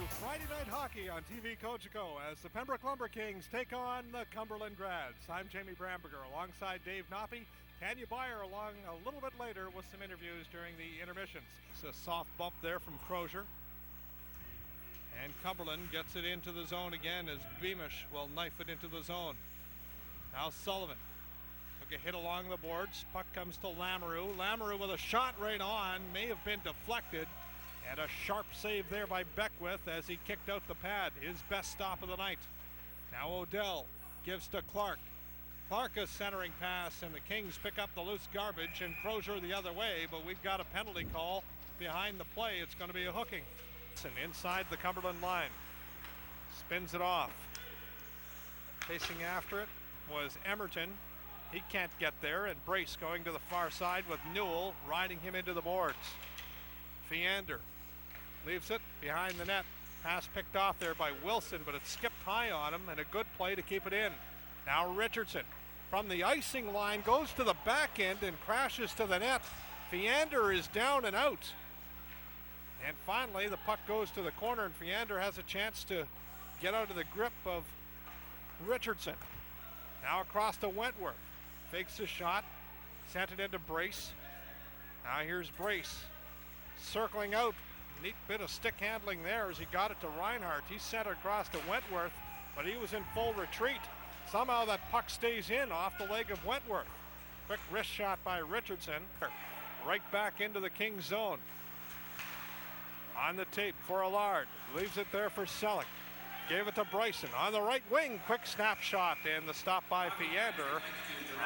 Friday Night Hockey on TV Cogeco as the Pembroke Lumber Kings take on the Cumberland Grads. I'm Jamie Bramberger alongside Dave Noppy. Tanya Beyer along a little bit later with some interviews during the intermissions. It's a soft bump there from Crozier. And Cumberland gets it into the zone again as Beamish will knife it into the zone. Now Sullivan took a hit along the boards. Puck comes to Lamoureux. Lamoureux with a shot right on. May have been deflected. And a sharp save there by Beckwith as he kicked out the pad. His best stop of the night. Now Odell gives to Clark. Clark a centering pass and the Kings pick up the loose garbage and Crozier the other way, but we've got a penalty call behind the play. It's going to be a hooking. And inside the Cumberland line. Spins it off. Chasing after it was Emerton. He can't get there, and Brace going to the far side with Newell riding him into the boards. Feander leaves it behind the net. Pass picked off there by Wilson, but it skipped high on him, and a good play to keep it in. Now Richardson from the icing line goes to the back end and crashes to the net. Feander is down and out. And finally the puck goes to the corner and Feander has a chance to get out of the grip of Richardson. Now across to Wentworth. Fakes a shot, sent it into Brace. Now here's Brace circling out. Neat bit of stick handling there as he got it to Reinhardt. He sent it across to Wentworth, but he was in full retreat. Somehow that puck stays in off the leg of Wentworth. Quick wrist shot by Richardson. Right back into the Kings zone. On the tape for Allard. Leaves it there for Selleck. Gave it to Bryson on the right wing. Quick snapshot and the stop by Feander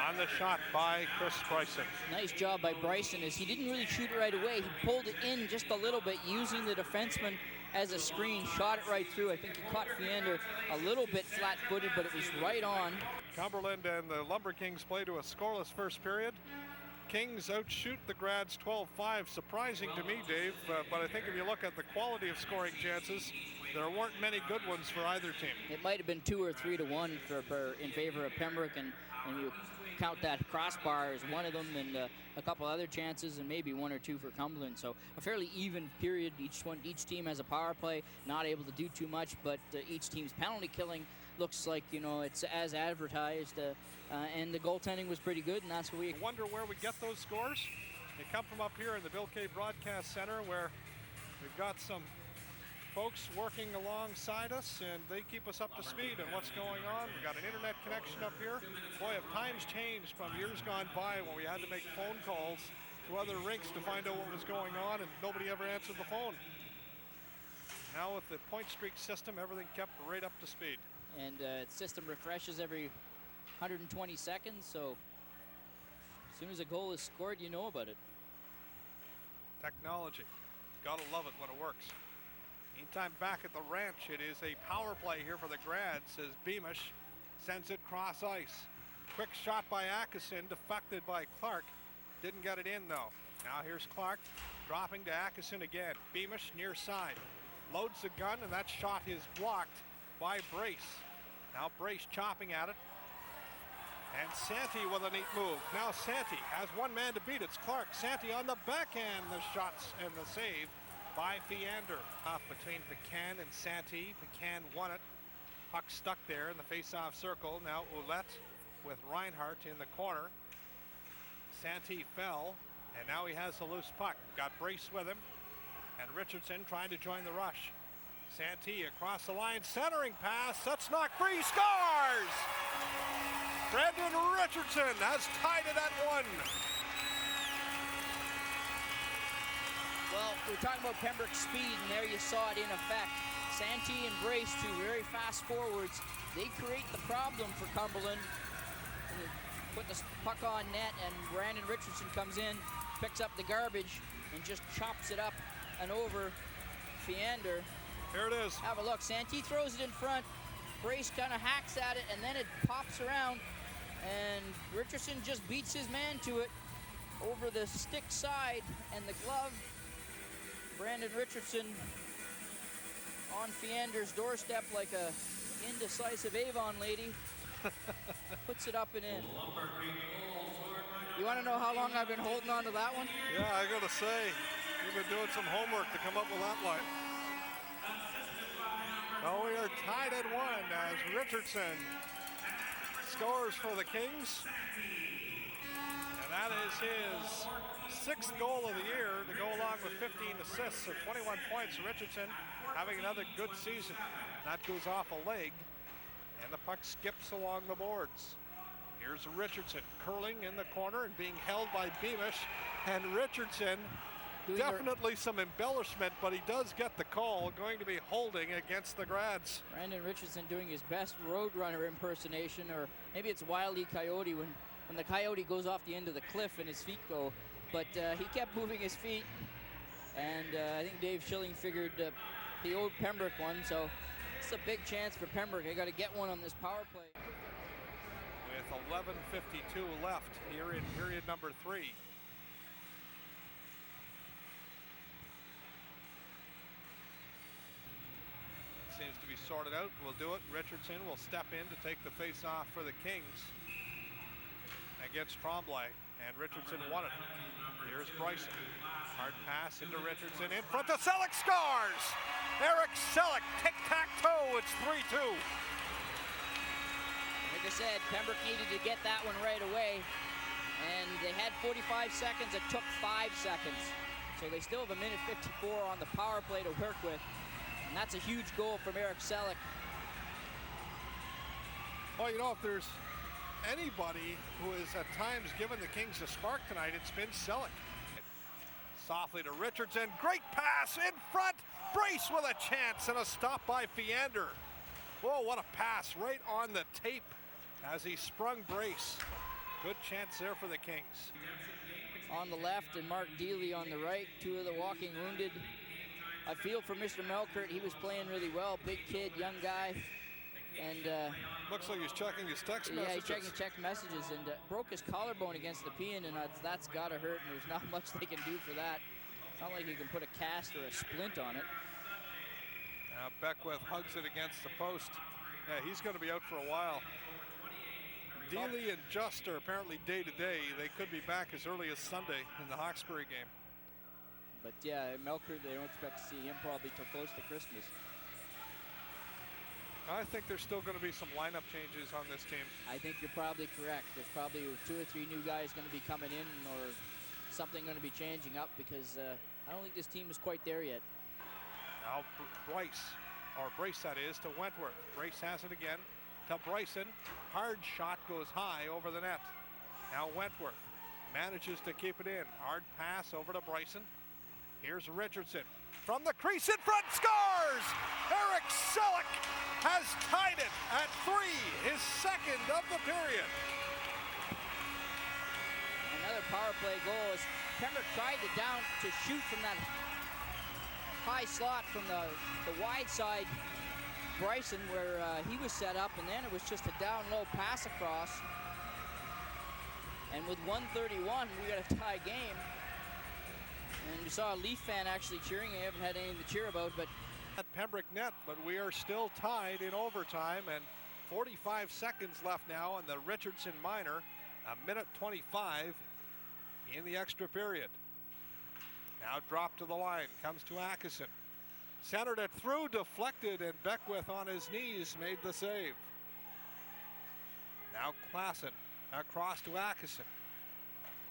on the shot by Chris Bryson. Nice job by Bryson as he didn't really shoot it right away. He pulled it in just a little bit using the defenseman as a screen. Shot it right through. I think he caught Feander a little bit flat-footed, but it was right on. Cumberland and the Lumber Kings play to a scoreless first period. Kings outshoot the Grads 12-5. Surprising to me, Dave, but I think if you look at the quality of scoring chances, there weren't many good ones for either team. It might have been 2 or 3 to 1 in favor of Pembroke, and you count that crossbar as one of them, and a couple other chances, and maybe 1 or 2 for Cumberland. So a fairly even period. Each team has a power play, not able to do too much, but each team's penalty killing looks like, you know, it's as advertised, and the goaltending was pretty good, and that's what we wonder where we get those scores. They come from up here in the Bill Kay Broadcast Center, where we've got some folks working alongside us, and they keep us up to speed on what's going on. We've got an internet connection up here. Boy, have times changed from years gone by when we had to make phone calls to other rinks to find out what was going on, and nobody ever answered the phone. Now with the point streak system, everything kept right up to speed. And the system refreshes every 120 seconds, so as soon as a goal is scored, you know about it. Technology. Gotta love it when it works. Meantime, back at the ranch, it is a power play here for the Grads as Beamish sends it cross ice. Quick shot by Akeson, deflected by Clark. Didn't get it in though. Now here's Clark dropping to Akeson again. Beamish near side. Loads the gun, and that shot is blocked by Brace. Now Brace chopping at it. And Santee with a neat move. Now Santee has one man to beat. It's Clark. Santee on the backhand. The shots and the save by Feander. Off between Pecan and Santee. Pecan won it. Puck stuck there in the face-off circle. Now Ouellette with Reinhardt in the corner. Santee fell, and now he has a loose puck. Got Brace with him, and Richardson trying to join the rush. Santee across the line, centering pass. That's not free. Scores! Brandon Richardson has tied it at 1. Well, we're talking about Pembroke's speed, and there you saw it in effect. Santee and Brace, 2 very fast forwards. They create the problem for Cumberland. They put the puck on net, and Brandon Richardson comes in, picks up the garbage, and just chops it up and over Feander. Here it is. Have a look. Santee throws it in front. Brace kind of hacks at it, and then it pops around, and Richardson just beats his man to it over the stick side and the glove. Brandon Richardson on Feander's doorstep like a indecisive Avon lady. Puts it up and in. You want to know how long I've been holding on to that one? Yeah, I got to say, you've been doing some homework to come up with that line. So we are tied at 1 as Richardson scores for the Kings. And that is his 6th goal of the year to go along with 15 assists and 21 points. Richardson having another good season. That goes off a leg, and the puck skips along the boards. Here's Richardson curling in the corner and being held by Beamish. And Richardson, definitely some embellishment, but he does get the call. Going to be holding against the Grads. Brandon Richardson doing his best Roadrunner impersonation, or maybe it's Wile E. Coyote when the Coyote goes off the end of the cliff and his feet go. But he kept moving his feet, and I think Dave Schilling figured he owed Pembroke one, so it's a big chance for Pembroke. They got to get one on this power play. With 11:52 left here in period number 3. Seems to be sorted out. We'll do it. Richardson will step in to take the face-off for the Kings against Tremblay, and Richardson won it. Here's Bryson. Hard pass into Richardson. In front to Selleck, scores! Eric Selleck, tic-tac-toe, it's 3-2. Like I said, Pembroke needed to get that one right away, and they had 45 seconds. It took 5 seconds. So they still have 1:54 on the power play to work with, and that's a huge goal from Eric Selleck. Well, you know, if there's anybody who has at times given the Kings a spark tonight, it's been Selleck. Softly to Richardson, great pass in front, Brace with a chance and a stop by Fiander. Whoa, what a pass right on the tape as he sprung Brace. Good chance there for the Kings. On the left and Mark Deely on the right, 2 of the walking wounded. I feel for Mr. Melkert, he was playing really well, big kid, young guy. And looks like he's checking his text messages. Yeah, he's checking text messages, and broke his collarbone against the pin, and that's gotta hurt, and there's not much they can do for that. It's not like you can put a cast or a splint on it. Now Beckwith hugs it against the post. Yeah, he's going to be out for a while. Deely and Just are apparently day-to-day. They could be back as early as Sunday in the Hawkesbury game. But yeah, Melkert, they don't expect to see him probably till close to Christmas. I think there's still going to be some lineup changes on this team. I think you're probably correct. There's probably 2 or 3 new guys going to be coming in, or something going to be changing up, because I don't think this team is quite there yet. Now Brace that is, to Wentworth. Brace has it again to Bryson. Hard shot goes high over the net. Now Wentworth manages to keep it in. Hard pass over to Bryson. Here's Richardson. From the crease in front, scores! Eric Selleck has tied it at 3, his 2nd of the period. Another power play goal as Pembroke tried to shoot from that high slot from the wide side, Bryson, where he was set up, and then it was just a down low pass across. And with 1:31, we got a tie game. And we saw a Leaf fan actually cheering. I haven't had anything to cheer about, but at Pembroke net, but we are still tied in overtime, and 45 seconds left now in the Richardson minor. 1:25 in the extra period. Now dropped to the line, comes to Akeson. Centered it through, deflected, and Beckwith on his knees made the save. Now Klassen across to Akeson.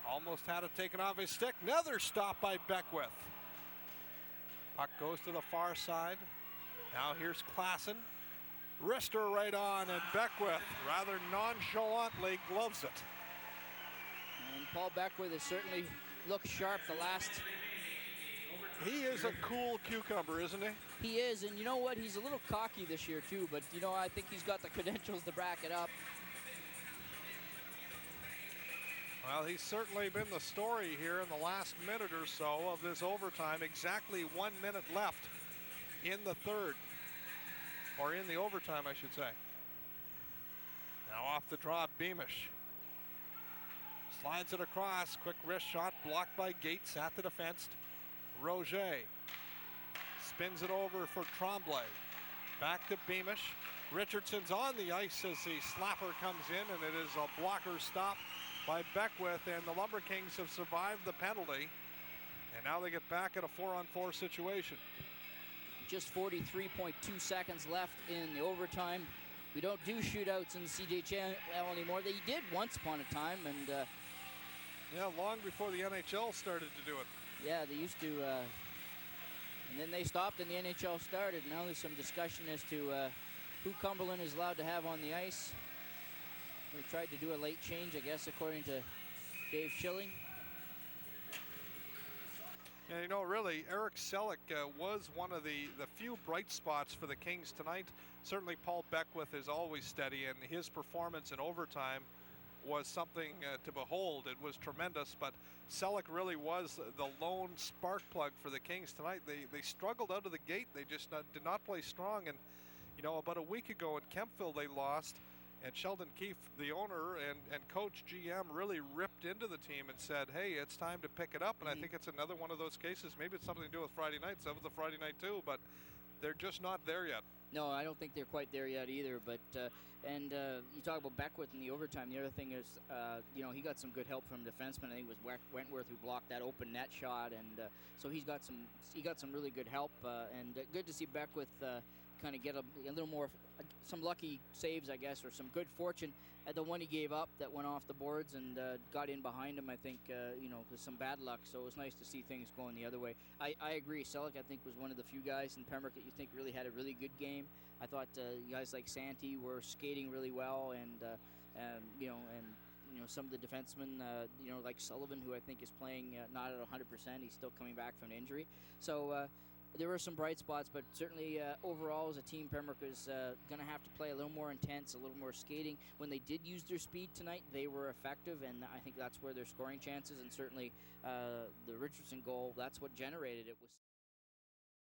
Almost had it taken off his stick. Another stop by Beckwith. Puck goes to the far side. Now here's Klassen. Wrister right on, and Beckwith rather nonchalantly gloves it. And Paul Beckwith has certainly looked sharp the last. He is a cool cucumber, isn't he? He is, and you know what? He's a little cocky this year too, but you know, I think he's got the credentials to back it up. Well, he's certainly been the story here in the last minute or so of this overtime. Exactly 1 minute left in the third, or in the overtime, I should say. Now off the draw, Beamish. Slides it across, quick wrist shot, blocked by Gates at the defense. Roger spins it over for Tremblay. Back to Beamish. Richardson's on the ice as the slapper comes in, and it is a blocker stop by Beckwith, and the Lumber Kings have survived the penalty, and now they get back at a 4-on-4 situation. just 43.2 seconds left in the overtime. We don't do shootouts in the CJHL anymore. They did once upon a time, and yeah, long before the NHL started to do it. yeah, they used to, and then they stopped and the NHL started. Now there's some discussion as to who Cumberland is allowed to have on the ice. They tried to do a late change, I guess, according to Dave Schilling. And you know, really, Eric Selleck was one of the few bright spots for the Kings tonight. Certainly Paul Beckwith is always steady, and his performance in overtime was something to behold. It was tremendous, but Selleck really was the lone spark plug for the Kings tonight. They struggled out of the gate. They just did not play strong. And, you know, about a week ago in Kempville, they lost. And Sheldon Keefe, the owner and coach GM, really ripped into the team and said, hey, it's time to pick it up. And I think it's another one of those cases. Maybe it's something to do with Friday night. So it was a Friday night too, but they're just not there yet. No, I don't think they're quite there yet either. But you talk about Beckwith in the overtime. The other thing is, you know, he got some good help from defenseman. I think it was Wentworth who blocked that open net shot, and so he got some really good help. And good to see Beckwith kind of get a little more, some lucky saves, I guess, or some good fortune at the one he gave up that went off the boards and got in behind him. I think, you know, with some bad luck. So it was nice to see things going the other way. I agree. Selleck, I think, was one of the few guys in Pembroke that you think really had a really good game. I thought guys like Santee were skating really well, and you know, some of the defensemen, you know, like Sullivan, who I think is playing not at 100%. He's still coming back from an injury. So there were some bright spots, but certainly overall as a team, Pembroke is going to have to play a little more intense, a little more skating. When they did use their speed tonight, they were effective, and I think that's where their scoring chances, and certainly the Richardson goal, that's what generated it. Was